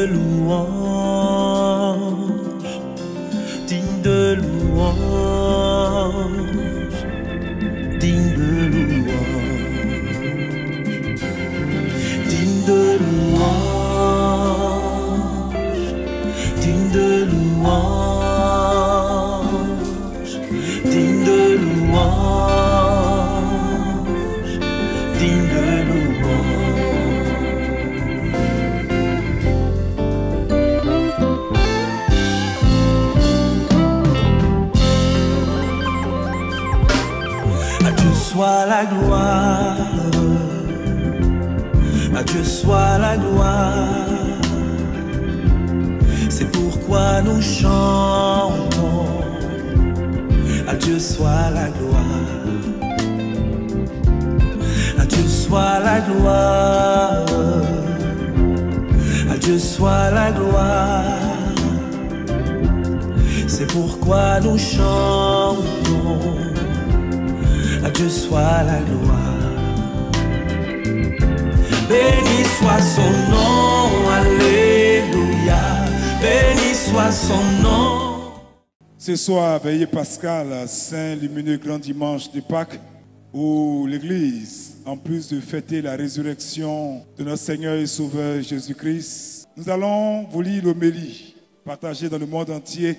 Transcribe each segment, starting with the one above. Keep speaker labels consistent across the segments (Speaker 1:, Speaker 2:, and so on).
Speaker 1: louange, digne de louange, digne de louange, digne de louange, digne de louange, digne de louange, digne de louange. À Dieu soit la gloire, à Dieu soit la gloire. C'est pourquoi nous chantons. À Dieu soit la gloire, à Dieu soit la gloire, à Dieu soit la gloire. C'est pourquoi nous chantons. À Dieu soit la gloire. Béni soit son nom, alléluia. Béni soit son nom.
Speaker 2: Ce soir, veillée pascale, Saint lumineux grand dimanche de Pâques, où l'Église, en plus de fêter la résurrection de notre Seigneur et Sauveur Jésus-Christ, nous allons vous lire l'homélie partagée dans le monde entier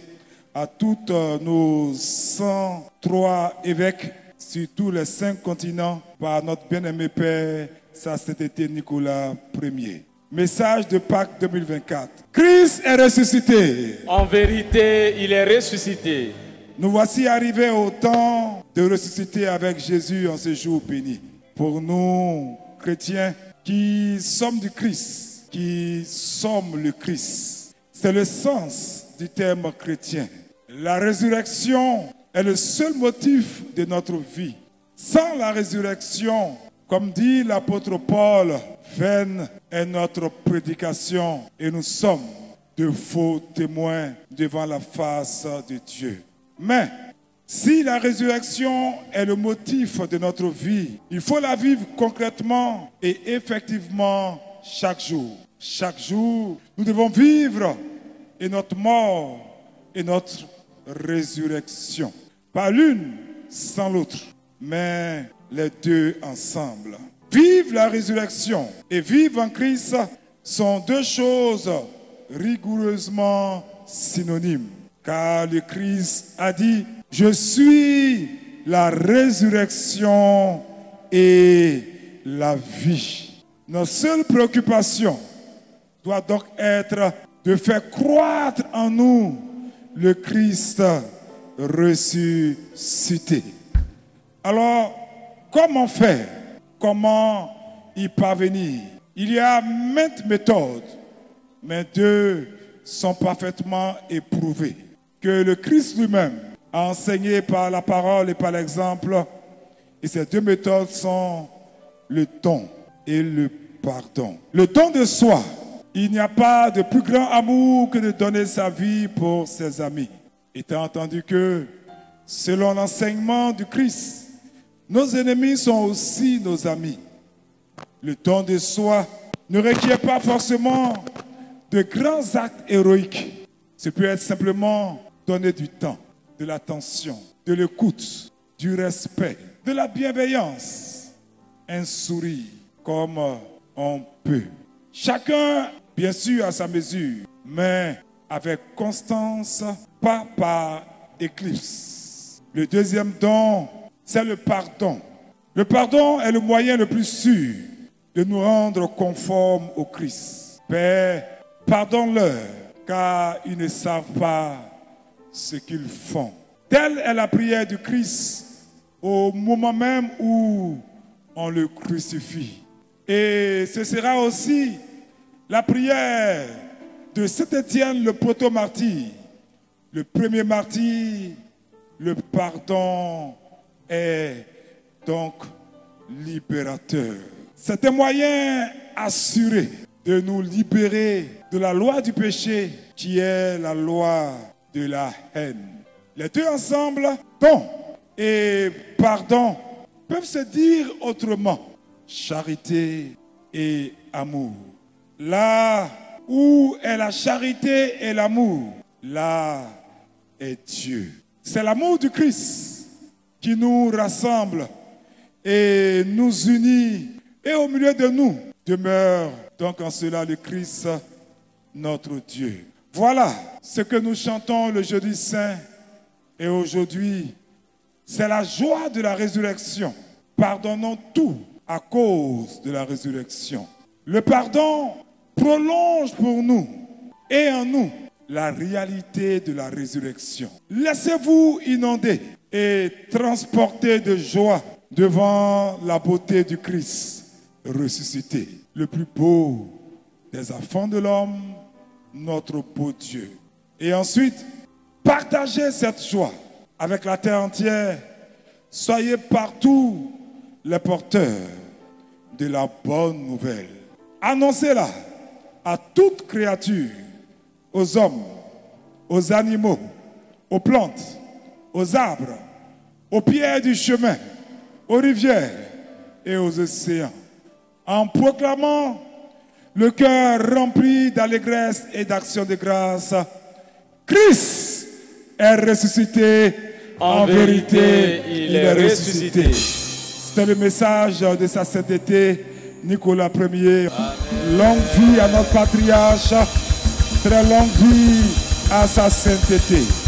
Speaker 2: à toutes nos 103 évêques sur tous les 5 continents par notre bien-aimé Père, sa sainteté Nicolas Ier. Message de Pâques 2024. Christ est ressuscité.
Speaker 3: En vérité, il est ressuscité.
Speaker 2: Nous voici arrivés au temps de ressusciter avec Jésus en ce jour béni. Pour nous, chrétiens, qui sommes du Christ, qui sommes le Christ, c'est le sens du terme chrétien. La résurrection est le seul motif de notre vie. Sans la résurrection, comme dit l'apôtre Paul, vaine est notre prédication et nous sommes de faux témoins devant la face de Dieu. Mais si la résurrection est le motif de notre vie, il faut la vivre concrètement et effectivement chaque jour. Chaque jour, nous devons vivre et notre mort et notre résurrection. Pas l'une sans l'autre, mais les deux ensemble. Vivre la résurrection et vivre en Christ sont deux choses rigoureusement synonymes. Car le Christ a dit, je suis la résurrection et la vie. Notre seule préoccupation doit donc être de faire croître en nous le Christ ressuscité. Alors, comment faire? Comment y parvenir? Il y a maintes méthodes, mais deux sont parfaitement éprouvées. Que le Christ lui-même a enseigné par la parole et par l'exemple. Et ces deux méthodes sont le don et le pardon. Le don de soi. Il n'y a pas de plus grand amour que de donner sa vie pour ses amis. Étant entendu que, selon l'enseignement du Christ, nos ennemis sont aussi nos amis. Le don de soi ne requiert pas forcément de grands actes héroïques. Ce peut être simplement donner du temps, de l'attention, de l'écoute, du respect, de la bienveillance, un sourire comme on peut. Chacun, bien sûr, à sa mesure, mais avec constance, pas par éclipse. Le deuxième don, c'est le pardon. Le pardon est le moyen le plus sûr de nous rendre conformes au Christ. Père, pardonne-leur, car ils ne savent pas ce qu'ils font. Telle est la prière du Christ au moment même où on le crucifie. Et ce sera aussi la prière de Saint Étienne, le proto-martyr. Le premier martyr, le pardon est donc libérateur. C'est un moyen assuré de nous libérer de la loi du péché qui est la loi de la haine. Les deux ensemble, don et pardon, peuvent se dire autrement. Charité et amour. Là Où est la charité et l'amour? Là est Dieu. C'est l'amour du Christ qui nous rassemble et nous unit. Et au milieu de nous demeure donc en cela le Christ, notre Dieu. Voilà ce que nous chantons le jeudi saint. Et aujourd'hui, c'est la joie de la résurrection. Pardonnons tout à cause de la résurrection. Le pardon prolonge pour nous et en nous la réalité de la résurrection. Laissez-vous inonder et transporter de joie devant la beauté du Christ ressuscité, le plus beau des enfants de l'homme, notre beau Dieu. Et ensuite, partagez cette joie avec la terre entière. Soyez partout les porteurs de la bonne nouvelle. Annoncez-la à toute créature, aux hommes, aux animaux, aux plantes, aux arbres, aux pierres du chemin, aux rivières et aux océans, en proclamant le cœur rempli d'allégresse et d'action de grâce. Christ est ressuscité.
Speaker 3: En vérité, il est ressuscité.
Speaker 2: C'était le message de sa sainteté, Nicolas Ier. Longue vie à notre patriarche, très longue vie à sa sainteté.